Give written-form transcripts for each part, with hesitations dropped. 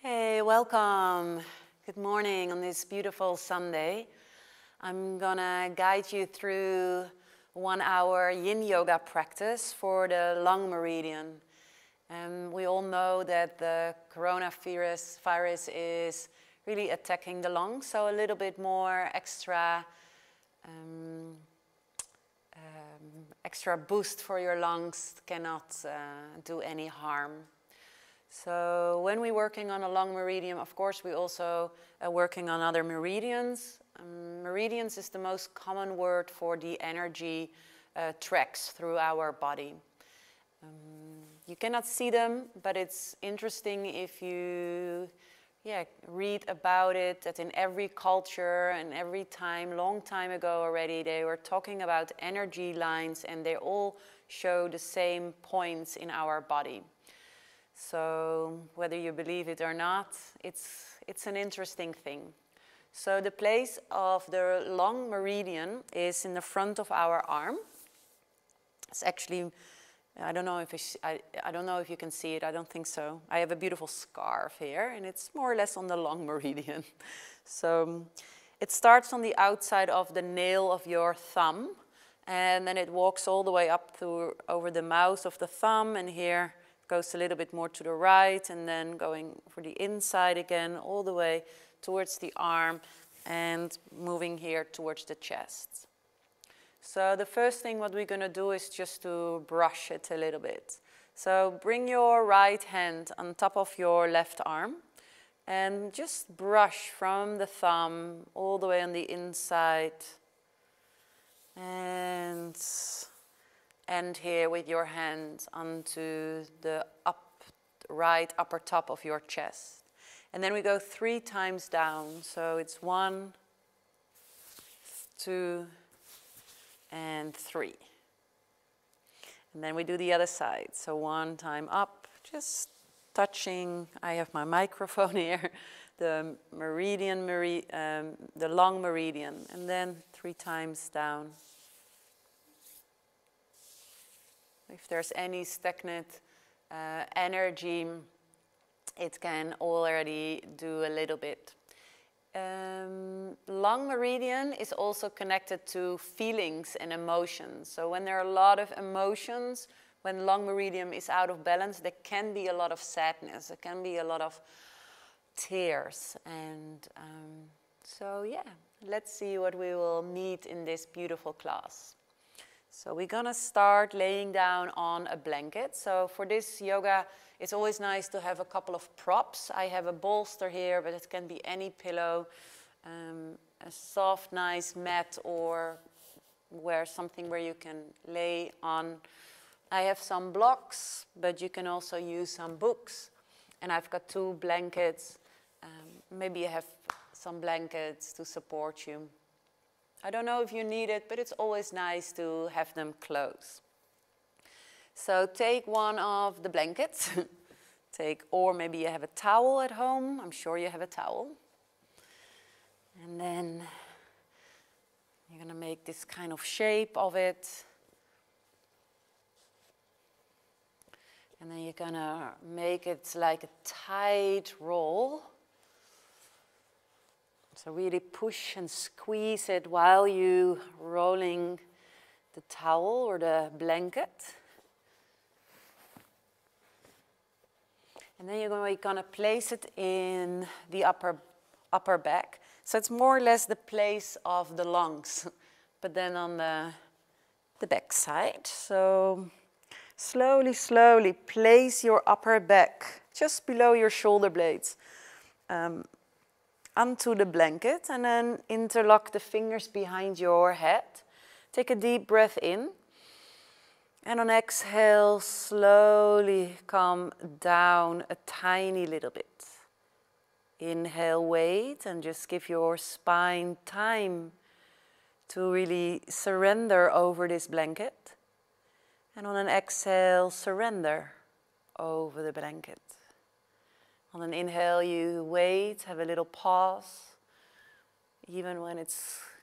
Hey, welcome. Good morning on this beautiful Sunday. I'm gonna guide you through 1 hour Yin Yoga practice for the lung meridian. We all know that the coronavirus is really attacking the lungs, so a little bit more extra boost for your lungs cannot do any harm. So when we're working on a lung meridian, of course, we also are working on other meridians. Meridians is the most common word for the energy tracks through our body. You cannot see them, but it's interesting if you read about it, that in every culture and every time, long time ago already, they were talking about energy lines and they all show the same points in our body. So whether you believe it or not, it's an interesting thing. So the place of the lung meridian is in the front of our arm. It's actually, I don't know if you can see it. I don't think so. I have a beautiful scarf here, and it's more or less on the lung meridian. So it starts on the outside of the nail of your thumb, and then it walks all the way up to over the mouth of the thumb, and here goes a little bit more to the right, and then going for the inside again, all the way towards the arm, and moving here towards the chest. So the first thing what we're going to do is just to brush it a little bit. So bring your right hand on top of your left arm, and just brush from the thumb all the way on the inside, and end here with your hand onto the right upper top of your chest. And then we go 3 times down. So it's 1, 2, and 3. And then we do the other side. So 1 time up, just touching, I have my microphone here, the meridian, the lung meridian. And then 3 times down. If there's any stagnant energy, it can already do a little bit. Lung meridian is also connected to feelings and emotions. So when there are a lot of emotions, when lung meridian is out of balance, there can be a lot of sadness. There can be a lot of tears. And so yeah, let's see what we will meet in this beautiful class. So we're going to start laying down on a blanket. So for this yoga, it's always nice to have a couple of props. I have a bolster here, but it can be any pillow, a soft, nice mat, or something where you can lay on. I have some blocks, but you can also use some books. And I've got 2 blankets. Maybe you have some blankets to support you. I don't know if you need it, but it's always nice to have them close. So take one of the blankets. Or maybe you have a towel at home. I'm sure you have a towel. And then you're going to make this kind of shape of it. And then you're going to make it like a tight roll. So really push and squeeze it while you rolling the towel or the blanket. And then you're going to place it in the upper back. So it's more or less the place of the lungs, but then on the back side. So slowly, slowly place your upper back just below your shoulder blades. Onto the blanket, and then interlock the fingers behind your head. Take a deep breath in, and on exhale, slowly come down a tiny little bit. Inhale, wait, and just give your spine time to really surrender over this blanket. And on an exhale, surrender over the blanket. On an inhale, you wait, have a little pause, even when it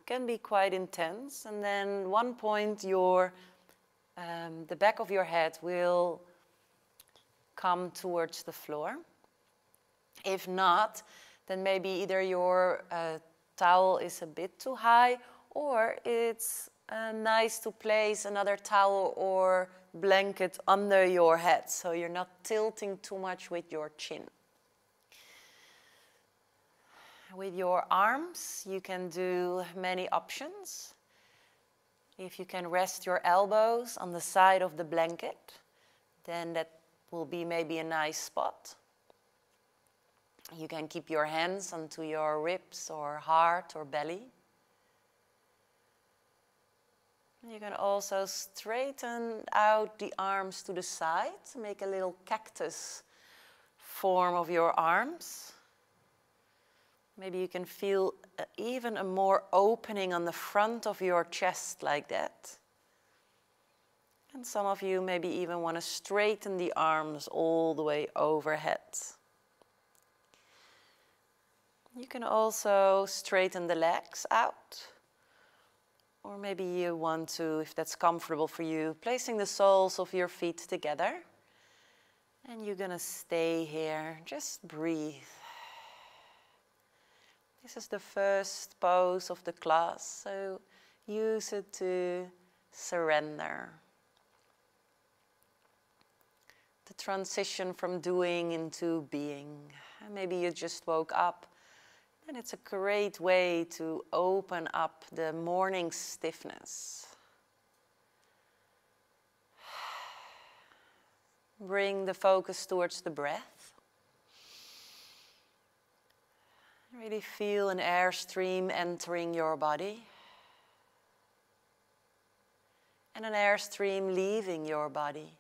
can be quite intense. And then one point, the back of your head will come towards the floor. If not, then maybe either your towel is a bit too high, or it's nice to place another towel or blanket under your head, so you're not tilting too much with your chin. With your arms, you can do many options. If you can rest your elbows on the side of the blanket, then that will be maybe a nice spot. You can keep your hands onto your ribs or heart or belly. You can also straighten out the arms to the side, make a little cactus form of your arms. Maybe you can feel even a more opening on the front of your chest like that. And some of you maybe even want to straighten the arms all the way overhead. You can also straighten the legs out. Or maybe you want to, if that's comfortable for you, placing the soles of your feet together. And you're going to stay here. Just breathe. This is the first pose of the class, so use it to surrender. The transition from doing into being. And maybe you just woke up, and it's a great way to open up the morning stiffness. Bring the focus towards the breath. Really feel an airstream entering your body and an airstream leaving your body.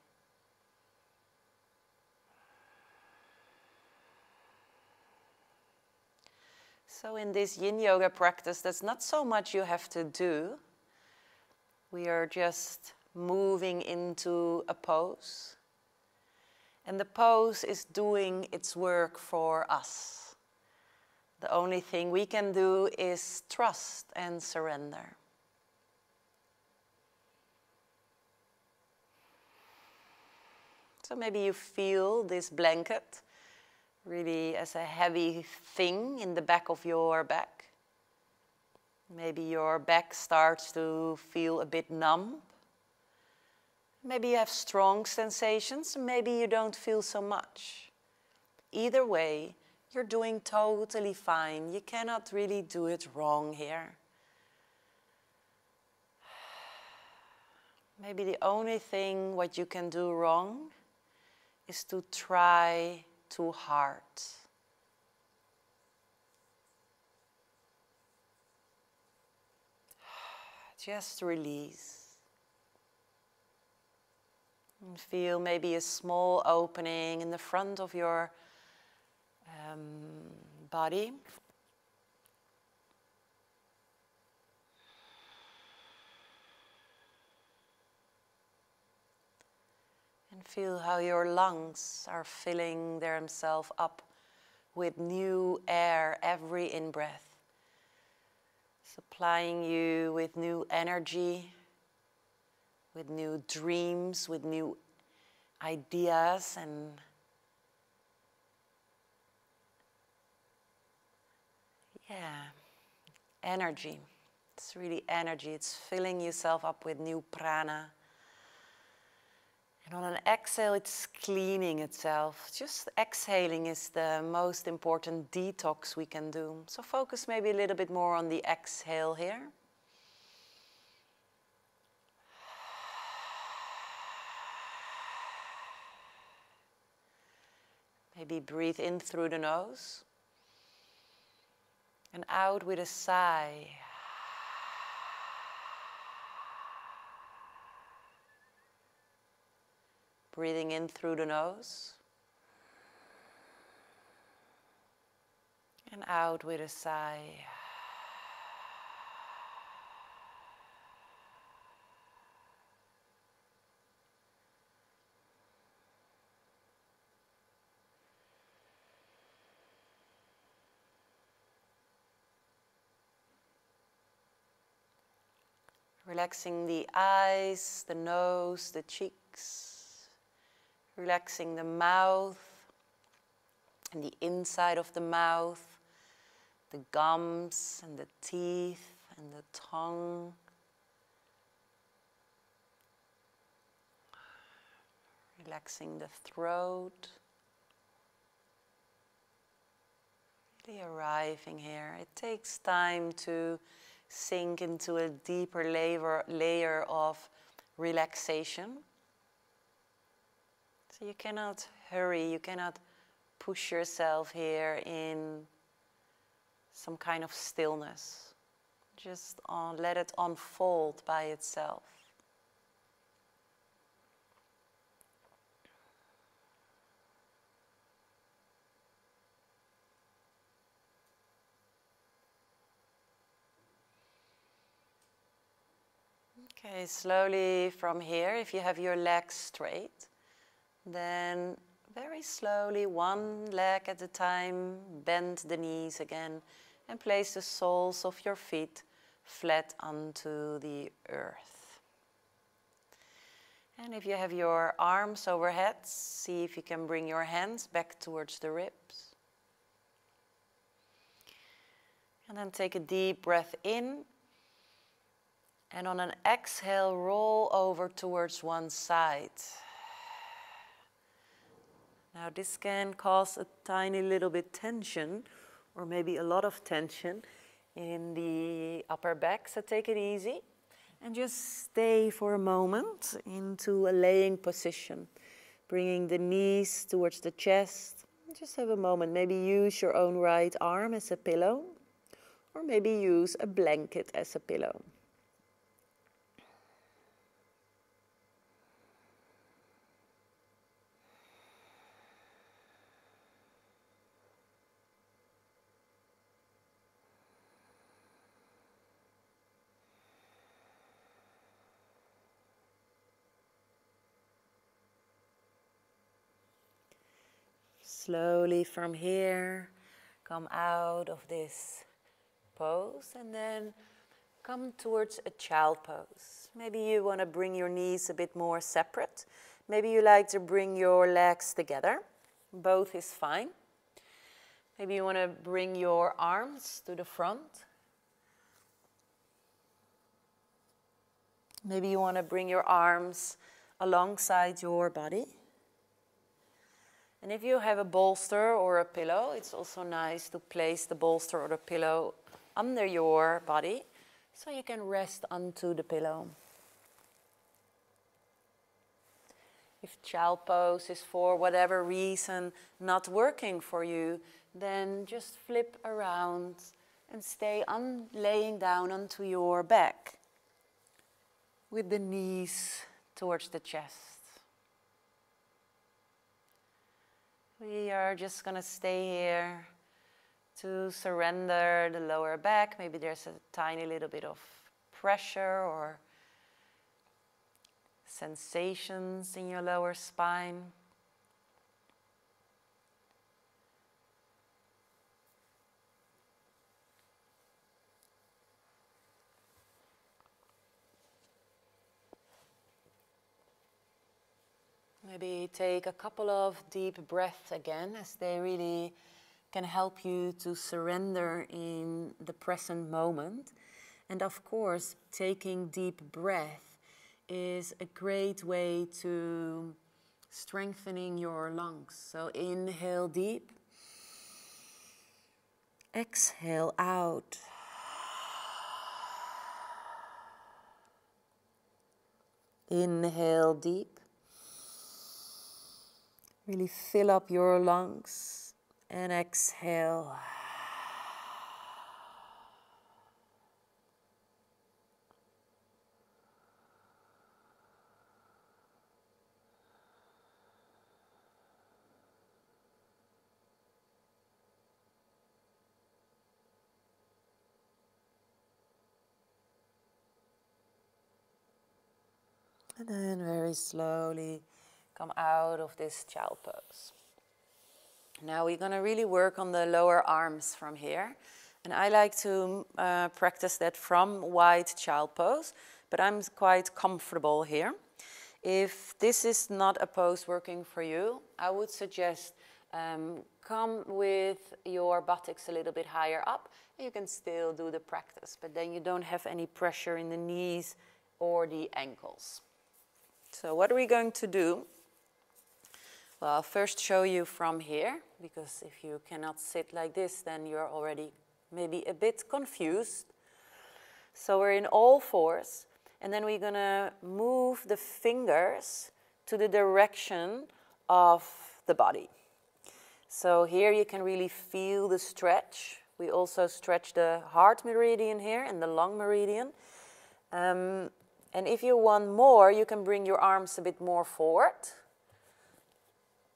So in this Yin Yoga practice, that's not so much you have to do. We are just moving into a pose. And the pose is doing its work for us. The only thing we can do is trust and surrender. So maybe you feel this blanket really as a heavy thing in the back of your back. Maybe your back starts to feel a bit numb. Maybe you have strong sensations, maybe you don't feel so much. Either way, you're doing totally fine. You cannot really do it wrong here. Maybe the only thing what you can do wrong is to try too hard. Just release. And feel maybe a small opening in the front of your body. And feel how your lungs are filling themselves up with new air every in-breath, supplying you with new energy, with new dreams, with new ideas and energy. It's really energy. It's filling yourself up with new prana. And on an exhale, it's cleaning itself. Just exhaling is the most important detox we can do. So focus maybe a little bit more on the exhale here. Maybe breathe in through the nose. And out with a sigh. Breathing in through the nose. And out with a sigh. Relaxing the eyes, the nose, the cheeks. Relaxing the mouth, and the inside of the mouth, the gums and the teeth and the tongue. Relaxing the throat. Really arriving here. It takes time to sink into a deeper layer of relaxation. So you cannot hurry, you cannot push yourself here in some kind of stillness. Just let it unfold by itself. Okay, slowly from here, if you have your legs straight, then very slowly, one leg at a time, bend the knees again and place the soles of your feet flat onto the earth. And if you have your arms overhead, see if you can bring your hands back towards the ribs. And then take a deep breath in. And on an exhale, roll over towards one side. Now this can cause a tiny little bit tension, or maybe a lot of tension in the upper back, so take it easy. And just stay for a moment into a laying position, bringing the knees towards the chest. Just have a moment, maybe use your own right arm as a pillow, or maybe use a blanket as a pillow. Slowly from here, come out of this pose and then come towards a child pose. Maybe you want to bring your knees a bit more separate. Maybe you like to bring your legs together. Both is fine. Maybe you want to bring your arms to the front. Maybe you want to bring your arms alongside your body. And if you have a bolster or a pillow, it's also nice to place the bolster or the pillow under your body so you can rest onto the pillow. If child pose is for whatever reason not working for you, then just flip around and stay laying down onto your back with the knees towards the chest. We are just going to stay here to surrender the lower back. Maybe there's a tiny little bit of pressure or sensations in your lower spine. Maybe take a couple of deep breaths again, as they really can help you to surrender in the present moment. And of course, taking deep breath is a great way to strengthening your lungs. So inhale deep, exhale out. Inhale deep. Really fill up your lungs and exhale. And then very slowly come out of this child pose. Now we're going to really work on the lower arms from here. And I like to practice that from wide child pose, but I'm quite comfortable here. If this is not a pose working for you, I would suggest Come with your buttocks a little bit higher up, and you can still do the practice, but then you don't have any pressure in the knees or the ankles. So what are we going to do? Well, I'll first show you from here, because if you cannot sit like this, then you're already maybe a bit confused. So we're in all fours, and then we're going to move the fingers to the direction of the body. So here you can really feel the stretch. We also stretch the heart meridian here and the lung meridian. And if you want more, you can bring your arms a bit more forward.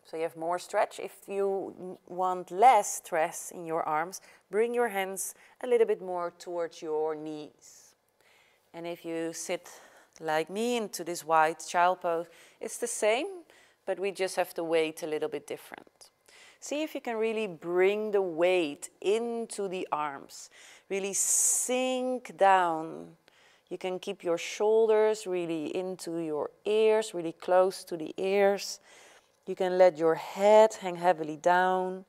So you have more stretch. If you want less stress in your arms, bring your hands a little bit more towards your knees. And if you sit like me into this wide child pose, it's the same, but we just have the weight a little bit different. See if you can really bring the weight into the arms. Really sink down. You can keep your shoulders really into your ears, really close to the ears. You can let your head hang heavily down.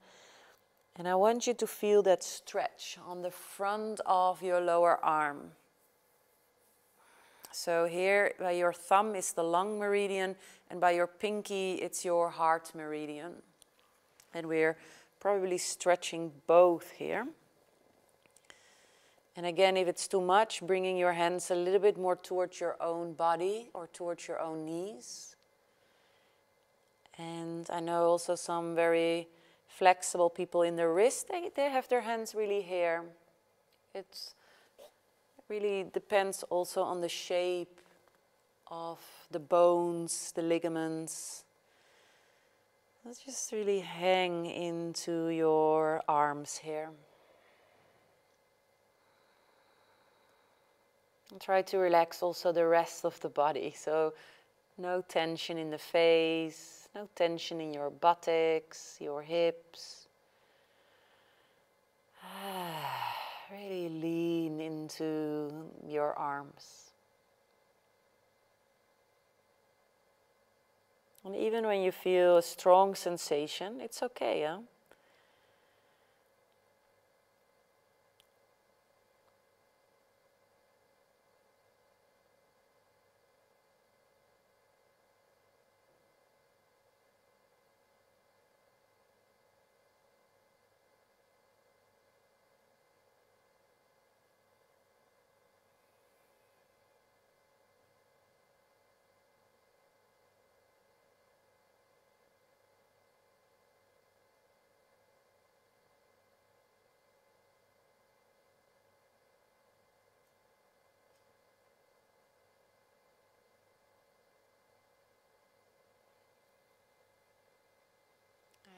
And I want you to feel that stretch on the front of your lower arm. So here, by your thumb is the lung meridian, and by your pinky, it's your heart meridian. And we're probably stretching both here. And again, if it's too much, bringing your hands a little bit more towards your own body or towards your own knees. And I know also some very flexible people in the wrist, they have their hands really here. It really depends also on the shape of the bones, the ligaments. Let's just really hang into your arms here. And try to relax also the rest of the body. So no tension in the face, no tension in your buttocks, your hips. Really lean into your arms. And even when you feel a strong sensation, it's okay, huh?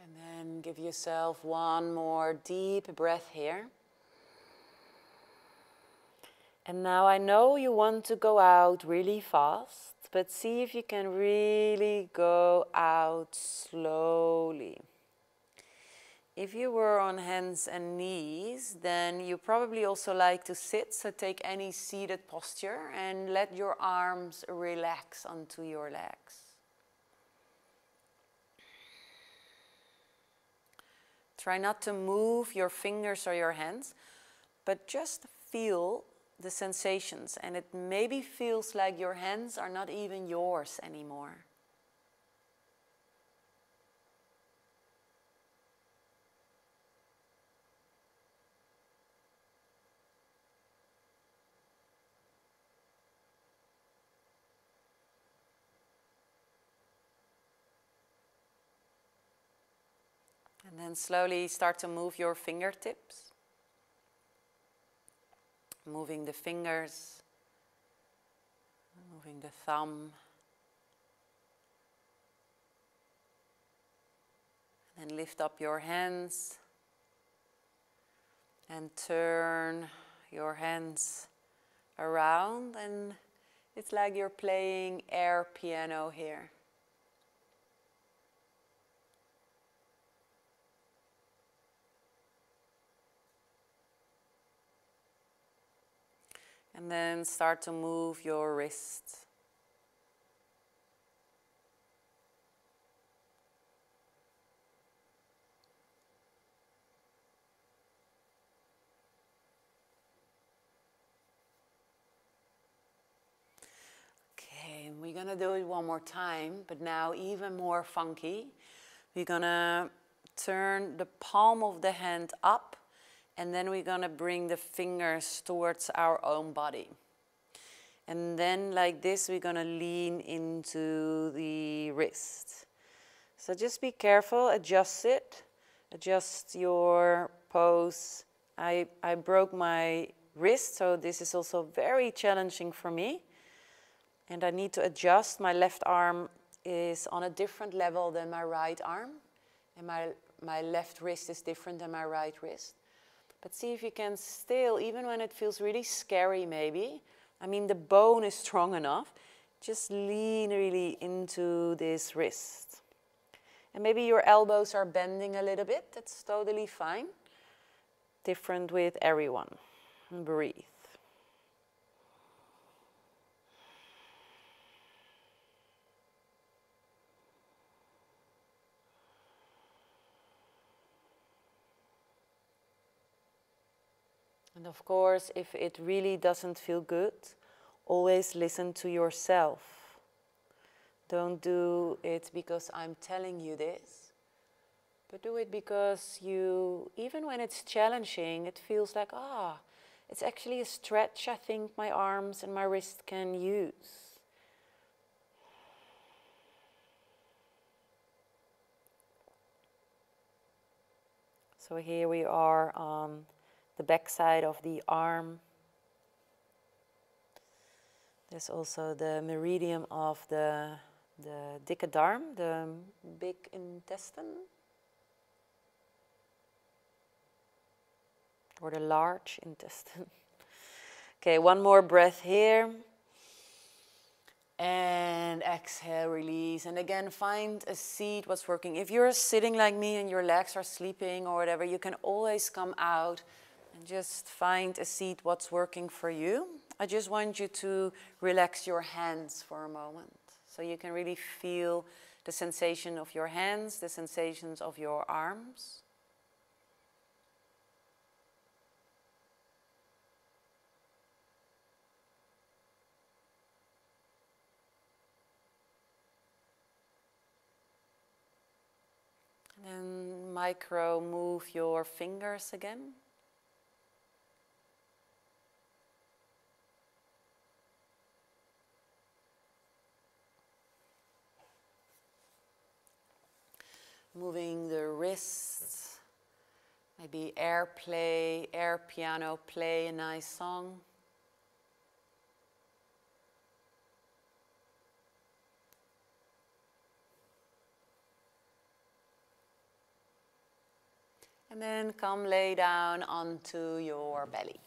And then give yourself one more deep breath here. And now I know you want to go out really fast, but see if you can really go out slowly. If you were on hands and knees, then you probably also like to sit, so take any seated posture and let your arms relax onto your legs. Try not to move your fingers or your hands, but just feel the sensations. And it maybe feels like your hands are not even yours anymore. And then slowly start to move your fingertips. Moving the fingers, moving the thumb. And lift up your hands and turn your hands around, and it's like you're playing air piano here. And then start to move your wrists. gonna do it one more time, but now even more funky. We're gonna turn the palm of the hand up, and then we're gonna bring the fingers towards our own body. And then like this, we're gonna lean into the wrist. So just be careful, adjust it, adjust your pose. I broke my wrist, so this is also very challenging for me. And I need to adjust. My left arm is on a different level than my right arm. And my left wrist is different than my right wrist. But see if you can still, even when it feels really scary maybe, I mean, the bone is strong enough. Just lean really into this wrist. And maybe your elbows are bending a little bit. That's totally fine. Different with everyone. And breathe. And of course, if it really doesn't feel good, always listen to yourself. Don't do it because I'm telling you this, but do it because you, even when it's challenging, it feels like, it's actually a stretch I think my arms and my wrist can use. So here we are on the back side of the arm. There's also the meridian of the dikke darm, the big intestine. Or the large intestine. Okay, one more breath here. And exhale, release. And again, find a seat, what's working. If you're sitting like me and your legs are sleeping or whatever, you can always come out and just find a seat, what's working for you. I just want you to relax your hands for a moment. So you can really feel the sensation of your hands, the sensations of your arms. And micro move your fingers again. Moving the wrists, maybe air piano play a nice song. And then come lay down onto your belly.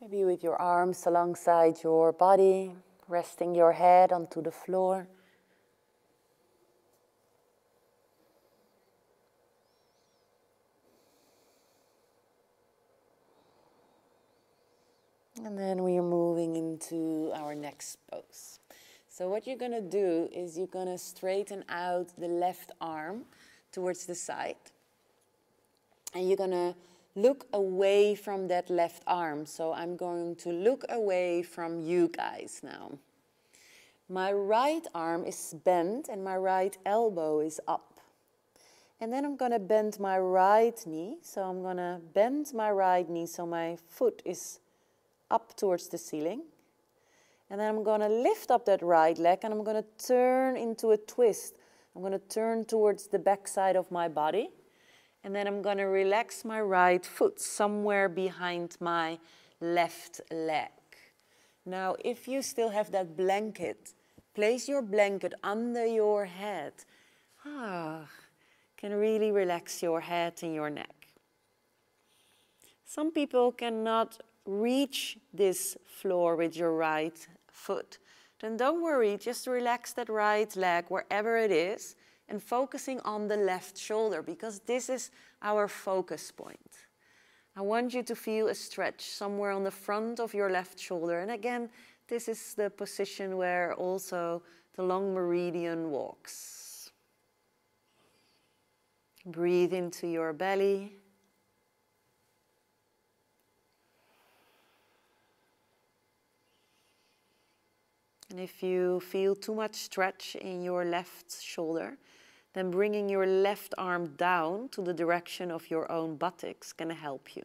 Maybe with your arms alongside your body, resting your head onto the floor. And then we are moving into our next pose. So what you're going to do is you're going to straighten out the left arm towards the side. And you're going to look away from that left arm. So I'm going to look away from you guys now. My right arm is bent and my right elbow is up. And then I'm going to bend my right knee. So I'm going to bend my right knee so my foot is up towards the ceiling. And then I'm going to lift up that right leg and I'm going to turn into a twist. I'm going to turn towards the back side of my body. And then I'm going to relax my right foot somewhere behind my left leg. Now, if you still have that blanket, place your blanket under your head. Can really relax your head and your neck. Some people cannot reach this floor with your right foot. Then don't worry, just relax that right leg wherever it is and focusing on the left shoulder because this is our focus point. I want you to feel a stretch somewhere on the front of your left shoulder. And again, this is the position where also the long meridian walks. Breathe into your belly. And if you feel too much stretch in your left shoulder, then bringing your left arm down to the direction of your own buttocks can help you.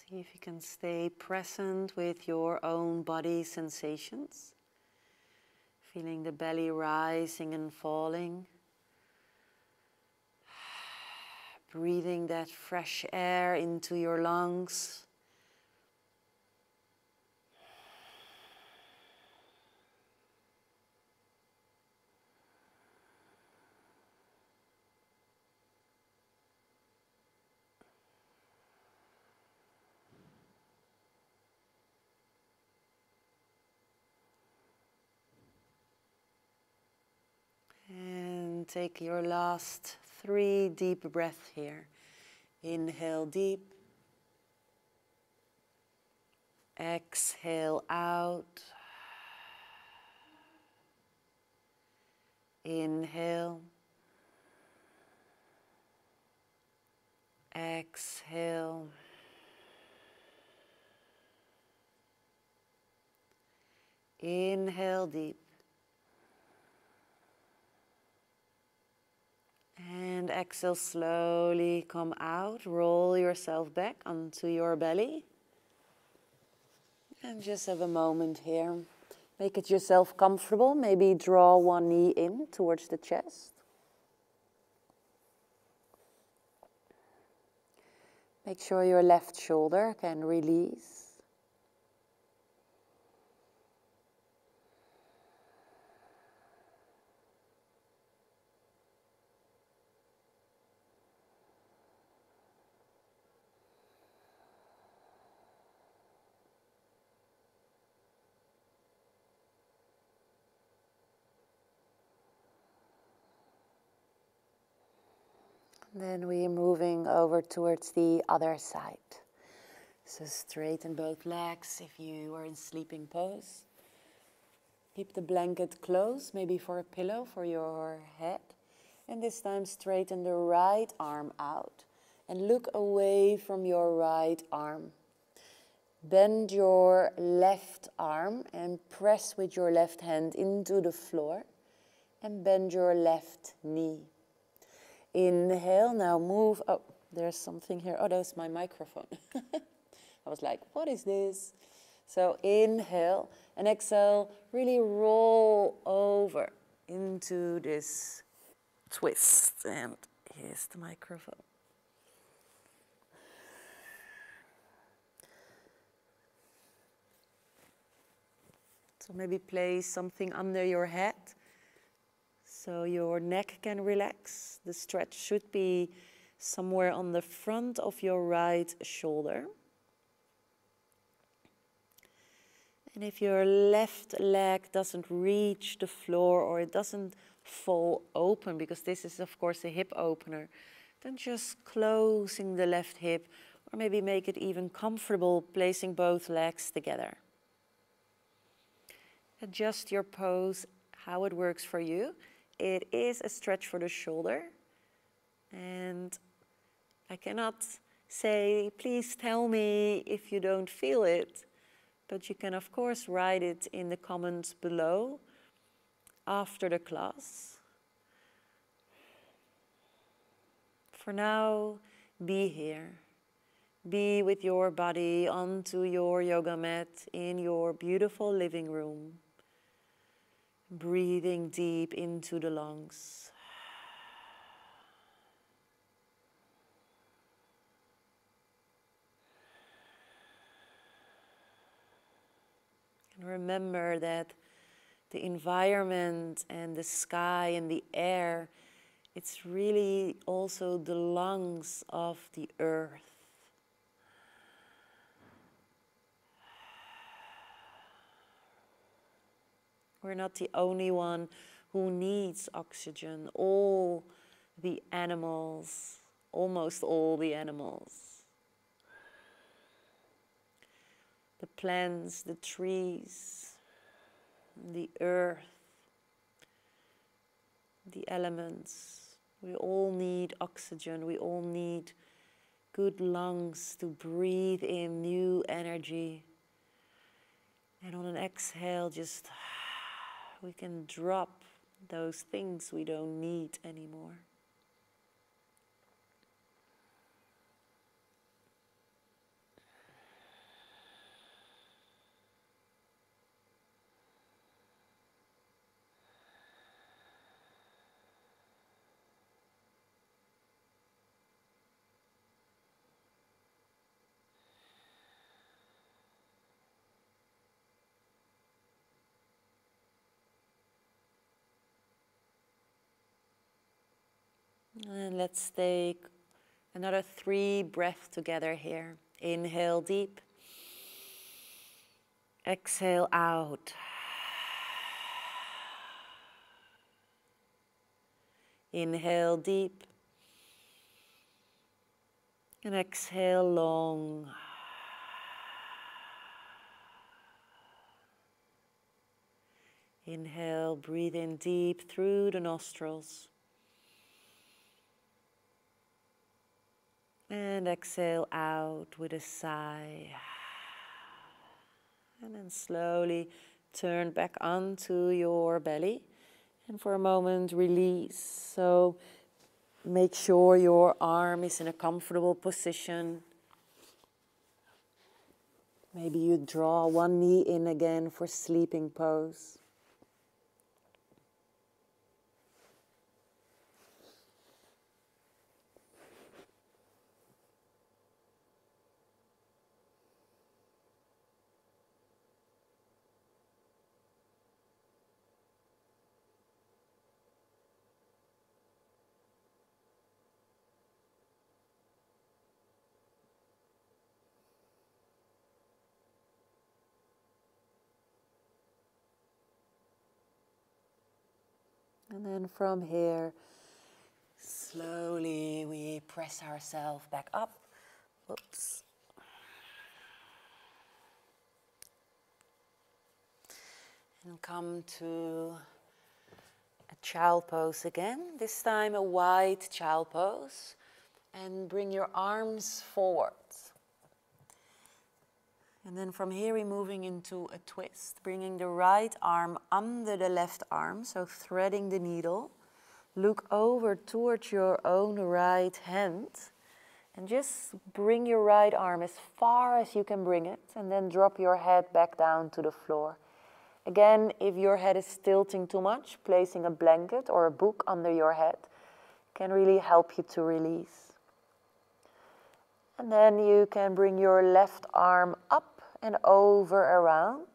See if you can stay present with your own body sensations. Feeling the belly rising and falling. Breathing that fresh air into your lungs. And take your last 3 deep breaths here. Inhale deep. Exhale out. Inhale. Exhale. Inhale deep. And exhale, slowly come out. Roll yourself back onto your belly. And just have a moment here. Make it yourself comfortable. Maybe draw one knee in towards the chest. Make sure your left shoulder can release. Then we are moving over towards the other side. So straighten both legs if you are in sleeping pose. Keep the blanket close, maybe for a pillow for your head. And this time straighten the right arm out and look away from your right arm. Bend your left arm and press with your left hand into the floor and bend your left knee. Inhale, now move. Oh, there's something here. Oh, that's my microphone. I was like, what is this? So inhale and exhale, really roll over into this twist. And here's the microphone. So maybe place something under your head so your neck can relax. The stretch should be somewhere on the front of your right shoulder. And if your left leg doesn't reach the floor or it doesn't fall open, because this is of course a hip opener, then just closing the left hip, or maybe make it even comfortable placing both legs together. Adjust your pose how it works for you. It is a stretch for the shoulder, and I cannot say, please tell me if you don't feel it, but you can of course write it in the comments below after the class. For now, be here. Be with your body onto your yoga mat in your beautiful living room. Breathing deep into the lungs. And remember that the environment and the sky and the air. It's really also the lungs of the earth. We're not the only one who needs oxygen. All the animals, almost all the animals, the plants, the trees, the earth, the elements, we all need oxygen. We all need good lungs to breathe in new energy. And on an exhale, just we can drop those things we don't need anymore. And let's take another 3 breaths together here. Inhale deep. Exhale out. Inhale deep. And exhale long. Inhale, breathe in deep through the nostrils. And exhale out with a sigh. And then slowly turn back onto your belly. And for a moment release. So make sure your arm is in a comfortable position. Maybe you draw one knee in again for sleeping pose. And then from here, slowly we press ourselves back up. Whoops. And come to a child pose again. This time a wide child pose. And bring your arms forward. And then from here we're moving into a twist, bringing the right arm under the left arm, so threading the needle. Look over towards your own right hand and just bring your right arm as far as you can bring it and then drop your head back down to the floor. Again, if your head is tilting too much, placing a blanket or a book under your head can really help you to release. And then you can bring your left arm up and over around,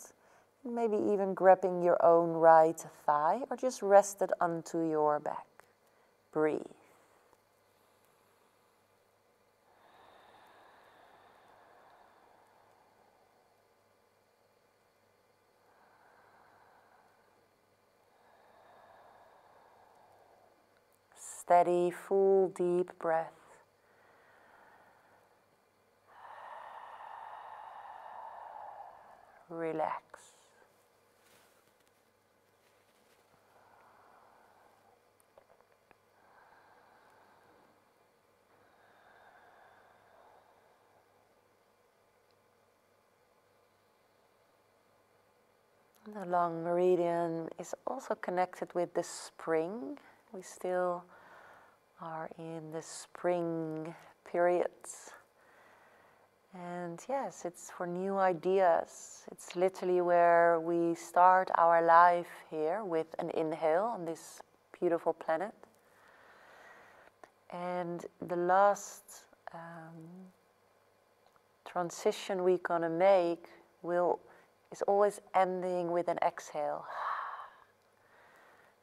maybe even grabbing your own right thigh or just rest it onto your back. Breathe. Steady, full, deep breath. Relax. The long meridian is also connected with the spring. We still are in the spring periods. And yes, it's for new ideas. It's literally where we start our life here with an inhale on this beautiful planet. And the last transition we're gonna make is always ending with an exhale.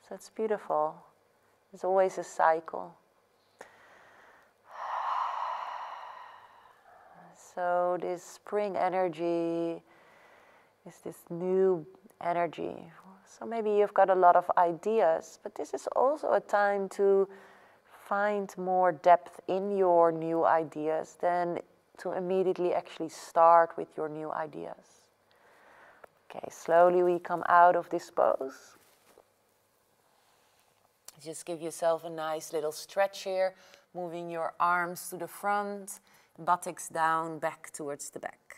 So it's beautiful. There's always a cycle. So this spring energy is this new energy. So maybe you've got a lot of ideas, but this is also a time to find more depth in your new ideas than to immediately actually start with your new ideas. Okay, slowly we come out of this pose. Just give yourself a nice little stretch here, moving your arms to the front, buttocks down, back towards the back.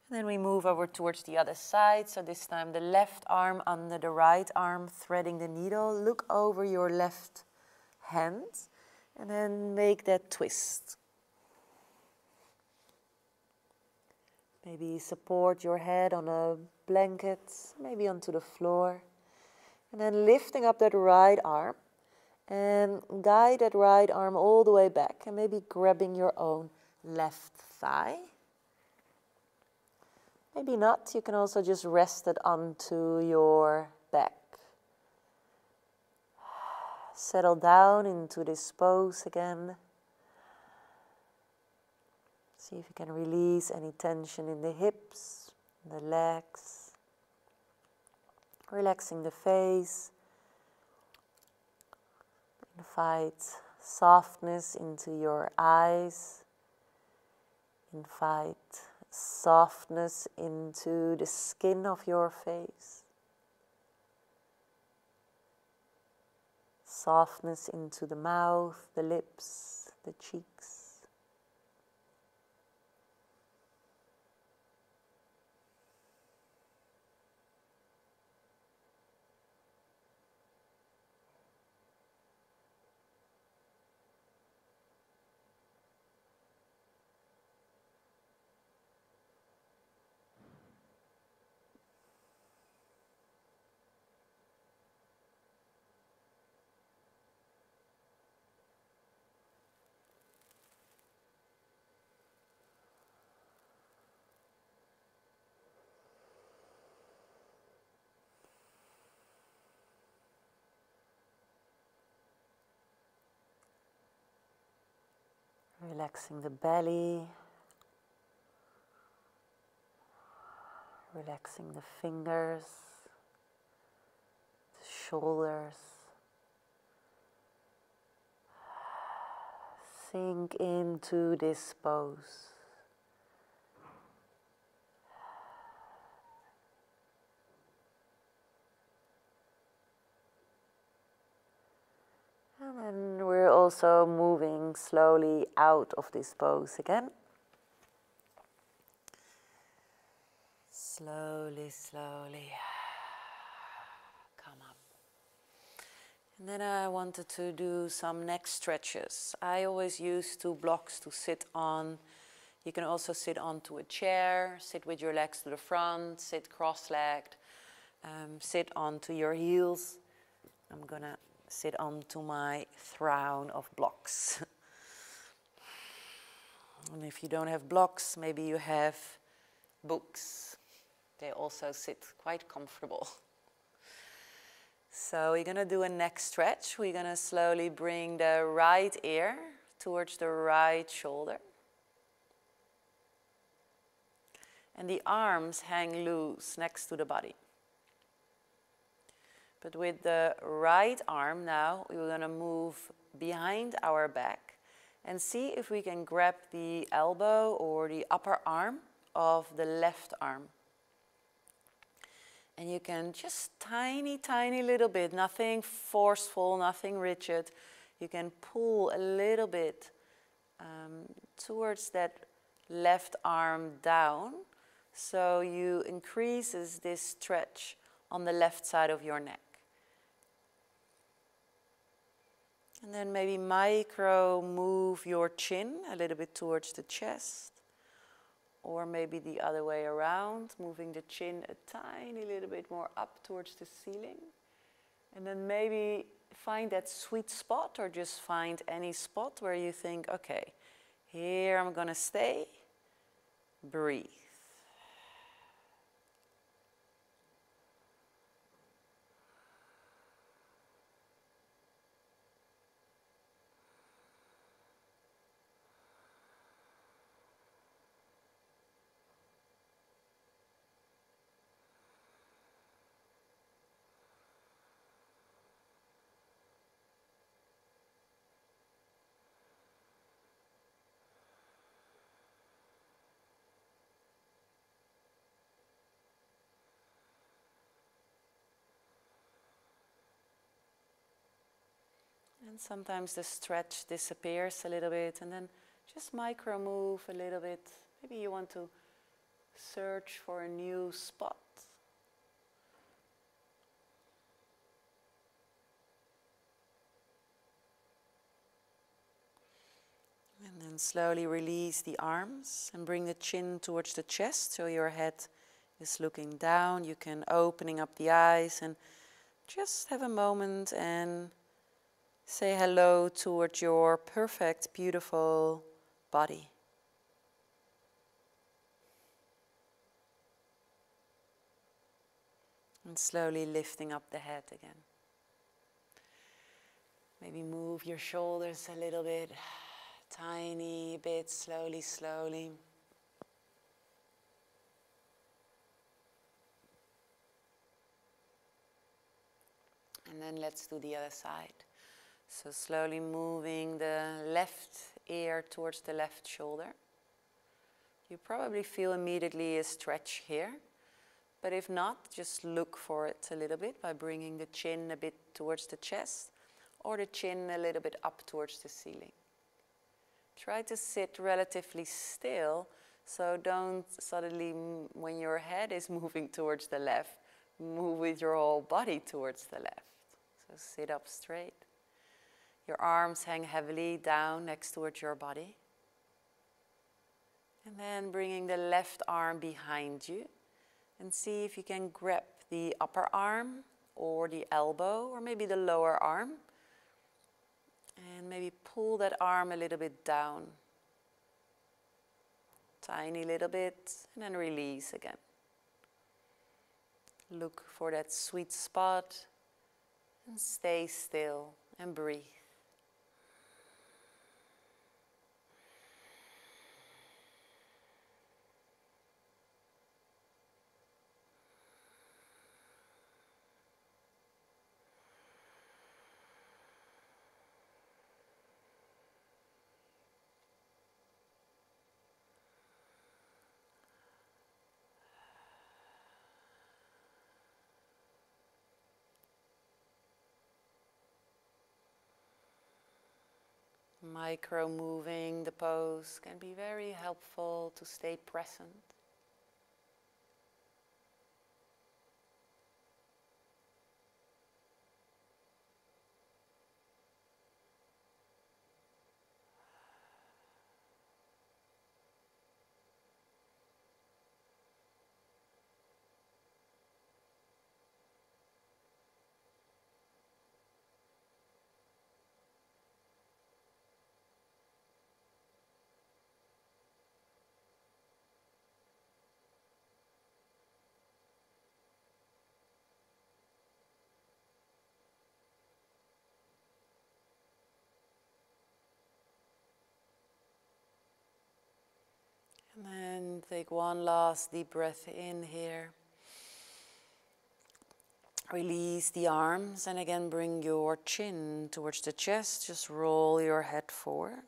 And then we move over towards the other side. So this time the left arm under the right arm, threading the needle. Look over your left hand and then make that twist. Maybe support your head on a blanket, maybe onto the floor. And then lifting up that right arm and guide that right arm all the way back and maybe grabbing your own left thigh. Maybe not, you can also just rest it onto your back. Settle down into this pose again. See if you can release any tension in the hips, the legs. Relaxing the face. Invite softness into your eyes. Invite softness into the skin of your face. Softness into the mouth, the lips, the cheeks. Relaxing the belly, relaxing the fingers, the shoulders. Sink into this pose. And then we're also moving slowly out of this pose again. Slowly, slowly come up. And then I wanted to do some neck stretches. I always use 2 blocks to sit on. You can also sit onto a chair, sit with your legs to the front, sit cross-legged, sit onto your heels. I'm gonna sit onto my throne of blocks. And if you don't have blocks, maybe you have books. They also sit quite comfortable. So we're gonna do a neck stretch. We're gonna slowly bring the right ear towards the right shoulder. And the arms hang loose next to the body. But with the right arm now, we're going to move behind our back and see if we can grab the elbow or the upper arm of the left arm. And you can just tiny, tiny little bit, nothing forceful, nothing rigid. You can pull a little bit towards that left arm down. So you increases this stretch on the left side of your neck. And then maybe micro move your chin a little bit towards the chest. Or maybe the other way around, moving the chin a tiny little bit more up towards the ceiling. And then maybe find that sweet spot, or just find any spot where you think, okay, here I'm gonna stay. Breathe. And sometimes the stretch disappears a little bit, and then just micro move a little bit. Maybe you want to search for a new spot. And then slowly release the arms and bring the chin towards the chest so your head is looking down. You can opening up the eyes and just have a moment and say hello towards your perfect, beautiful body. And slowly lifting up the head again. Maybe move your shoulders a little bit, tiny bit, slowly, slowly. And then let's do the other side. So slowly moving the left ear towards the left shoulder. You probably feel immediately a stretch here. But if not, just look for it a little bit by bringing the chin a bit towards the chest or the chin a little bit up towards the ceiling. Try to sit relatively still, so don't suddenly, when your head is moving towards the left, move with your whole body towards the left. So sit up straight. Your arms hang heavily down next towards your body. And then bringing the left arm behind you. And see if you can grab the upper arm or the elbow or maybe the lower arm. And maybe pull that arm a little bit down. Tiny little bit, and then release again. Look for that sweet spot and stay still and breathe. Micro moving the pose can be very helpful to stay present. And then take one last deep breath in here. Release the arms and again bring your chin towards the chest. Just roll your head forward.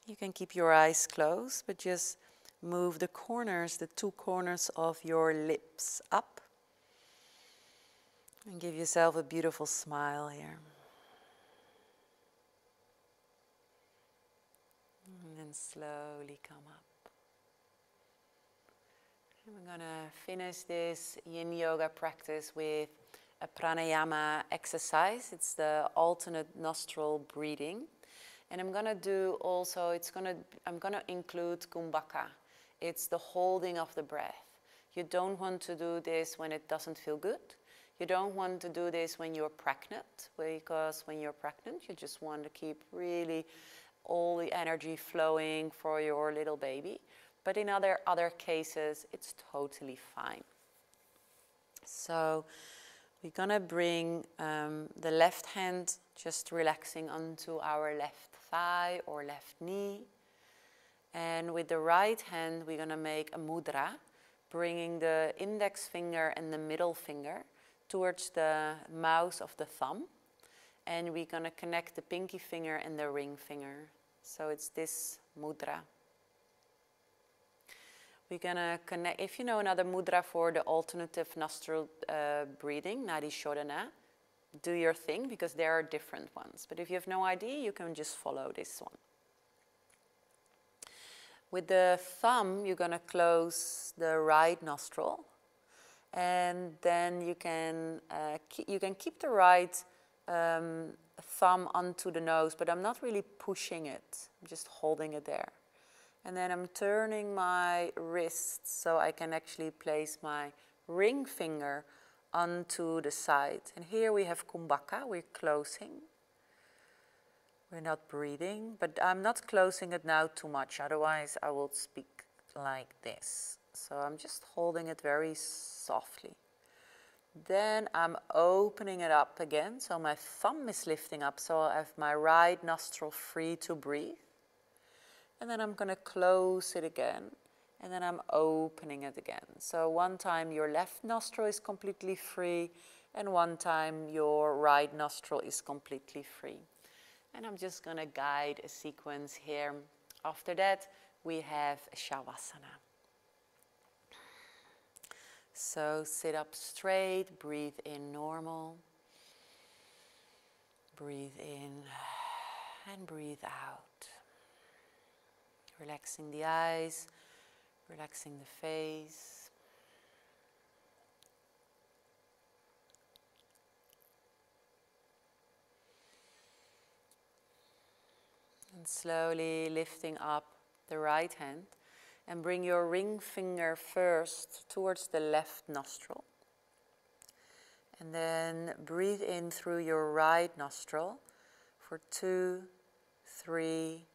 You can keep your eyes closed, but just move the corners, the two corners of your lips up. And give yourself a beautiful smile here. And then slowly come up. And we're going to finish this Yin Yoga practice with a Pranayama exercise. It's the alternate nostril breathing. And I'm going to do also, I'm going to include kumbhaka. It's the holding of the breath. You don't want to do this when it doesn't feel good. You don't want to do this when you're pregnant, because when you're pregnant, you just want to keep really all the energy flowing for your little baby. But in other cases, it's totally fine. So we're going to bring the left hand just relaxing onto our left thigh or left knee. And with the right hand, we're going to make a mudra, bringing the index finger and the middle finger towards the mouth of the thumb. And we're going to connect the pinky finger and the ring finger. So it's this mudra. We're gonna connect, if you know another mudra for the alternative nostril breathing, Nadi Shodana, do your thing, because there are different ones. But if you have no idea, you can just follow this one. With the thumb, you're gonna close the right nostril, and then you can keep the right thumb onto the nose, but I'm not really pushing it. I'm just holding it there. And then I'm turning my wrist so I can actually place my ring finger onto the side. And here we have Kumbhaka, we're closing. We're not breathing, but I'm not closing it now too much, otherwise I will speak like this. So I'm just holding it very softly. Then I'm opening it up again, so my thumb is lifting up, so I have my right nostril free to breathe. And then I'm going to close it again, and then I'm opening it again. So one time your left nostril is completely free, and one time your right nostril is completely free. And I'm just going to guide a sequence here. After that, we have Shavasana. So sit up straight, breathe in normal, breathe in and breathe out. Relaxing the eyes, relaxing the face. And slowly lifting up the right hand. And bring your ring finger first towards the left nostril. And then breathe in through your right nostril for 2, 3,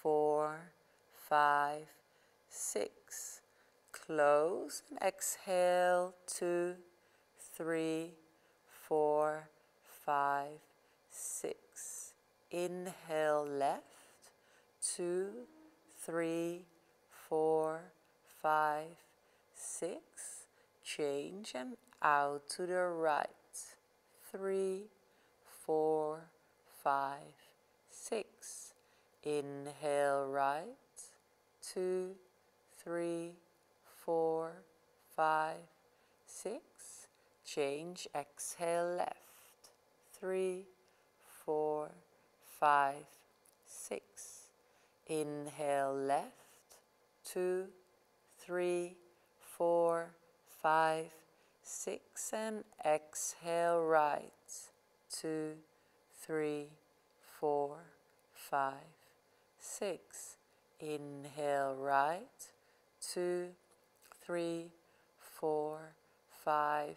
4, 5, 6. Close and exhale 2, 3, 4, 5, 6. Inhale left 2, 3, 4, 5, 6. Change and out to the right. 3, 4, 5, 6. Inhale right. 2, 3, 4, 5, 6. Change. Exhale left. 3, 4, 5, 6. Inhale left. 2, 3, 4, 5, 6, and exhale right. 2, 3, 4, 5, 6. Inhale right. 2, 3, 4, 5,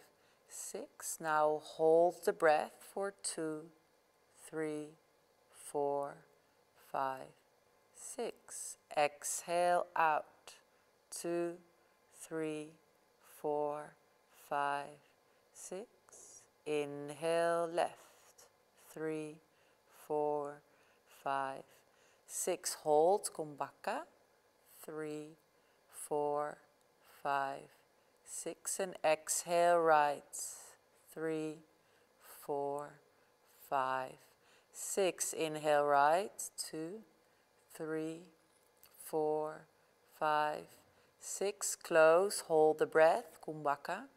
6. Now hold the breath for 2, 3, 4, 5, 6. Exhale out. 2, 3, 4, 5, 6. Inhale left. 3, 4, 5, 6. Hold Kumbhaka. 3, 4, 5, 6. And exhale right. 3, 4, 5, 6. Inhale right. 2, 3, 4, 5, 6. Close. Hold the breath. Kumbhaka.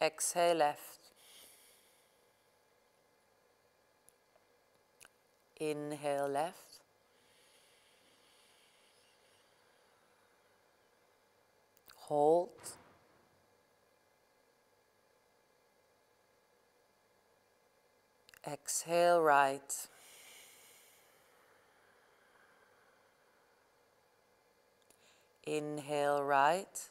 Exhale left. Inhale left. Hold. Exhale right. Inhale right.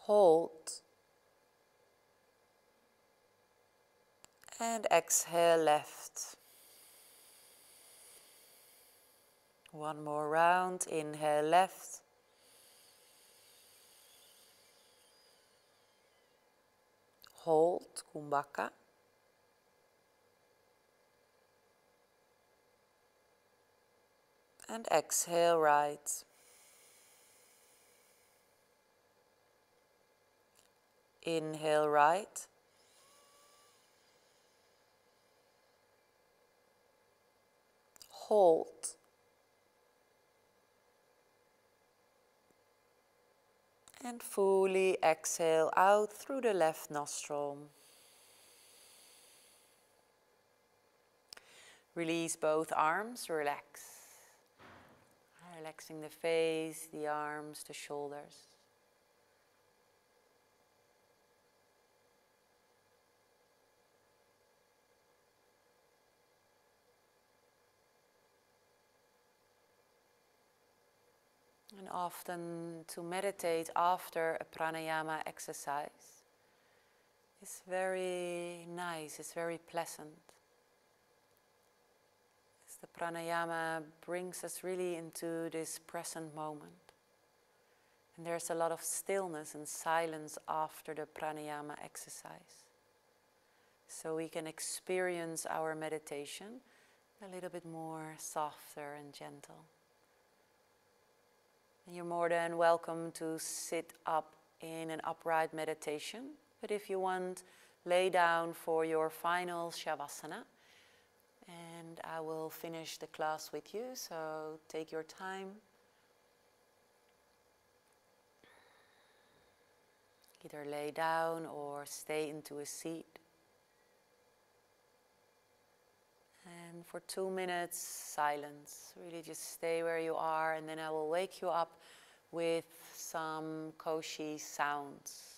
Hold. And exhale left. One more round. Inhale left. Hold Kumbhaka. And exhale right. Inhale right. hold. And fully exhale out through the left nostril. Release both arms, relax. Relaxing the face, the arms, the shoulders. And often to meditate after a pranayama exercise is very nice, it's very pleasant. As the pranayama brings us really into this present moment. And there's a lot of stillness and silence after the pranayama exercise. So we can experience our meditation a little bit more softer and gentle. And you're more than welcome to sit up in an upright meditation. But if you want, lay down for your final Shavasana. And I will finish the class with you, so take your time. Either lay down or stay into a seat. And for 2 minutes, silence. Really just stay where you are, and then I will wake you up with some koshi sounds.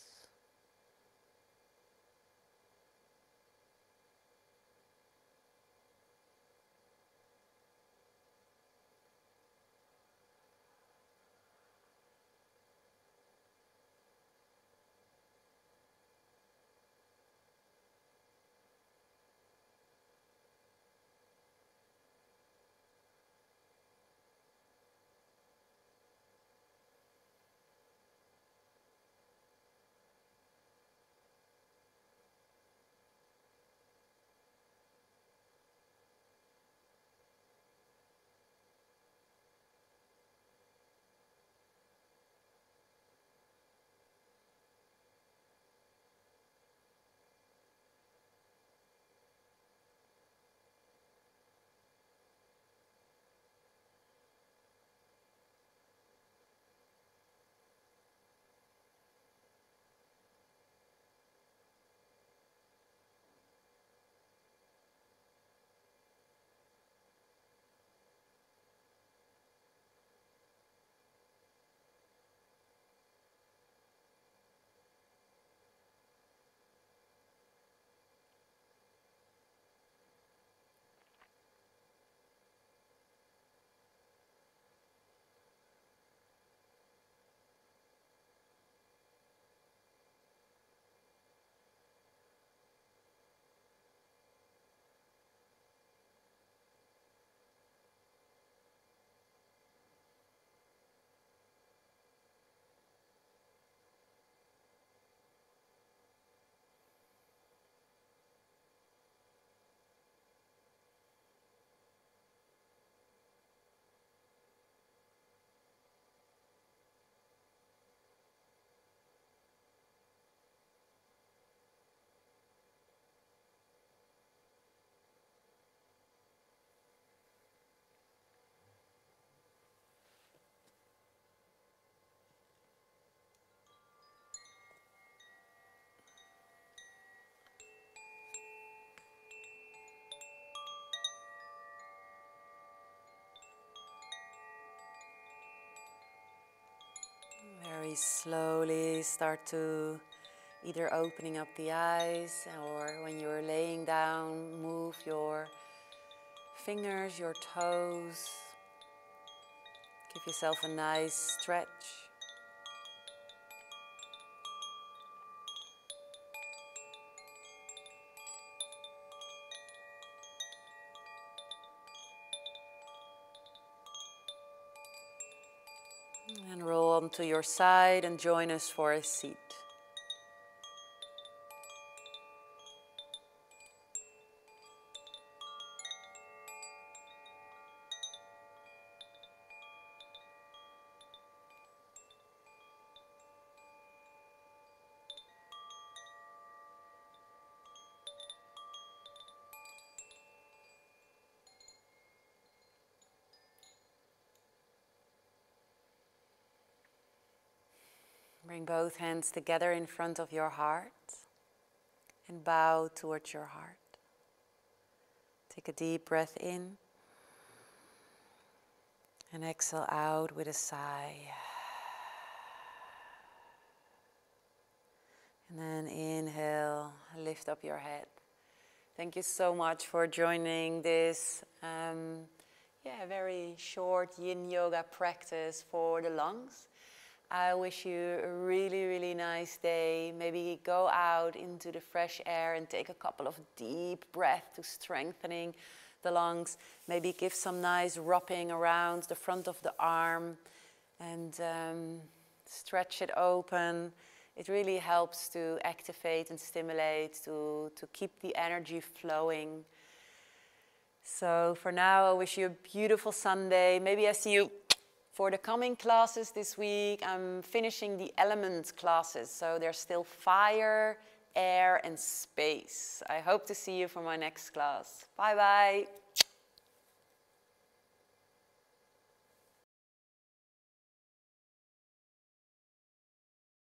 Very slowly start to either opening up the eyes, or when you're laying down, move your fingers, your toes. Give yourself a nice stretch. And roll onto your side and join us for a seat. Bring both hands together in front of your heart and bow towards your heart. Take a deep breath in and exhale out with a sigh. And then inhale, lift up your head. Thank you so much for joining this very short Yin Yoga practice for the lungs. I wish you a really, really nice day. Maybe go out into the fresh air and take a couple of deep breaths to strengthening the lungs. Maybe give some nice rubbing around the front of the arm and stretch it open. It really helps to activate and stimulate, to keep the energy flowing. So for now, I wish you a beautiful Sunday. Maybe I see you for the coming classes this week. I'm finishing the element classes, so there's still fire, air, and space. I hope to see you for my next class. Bye-bye.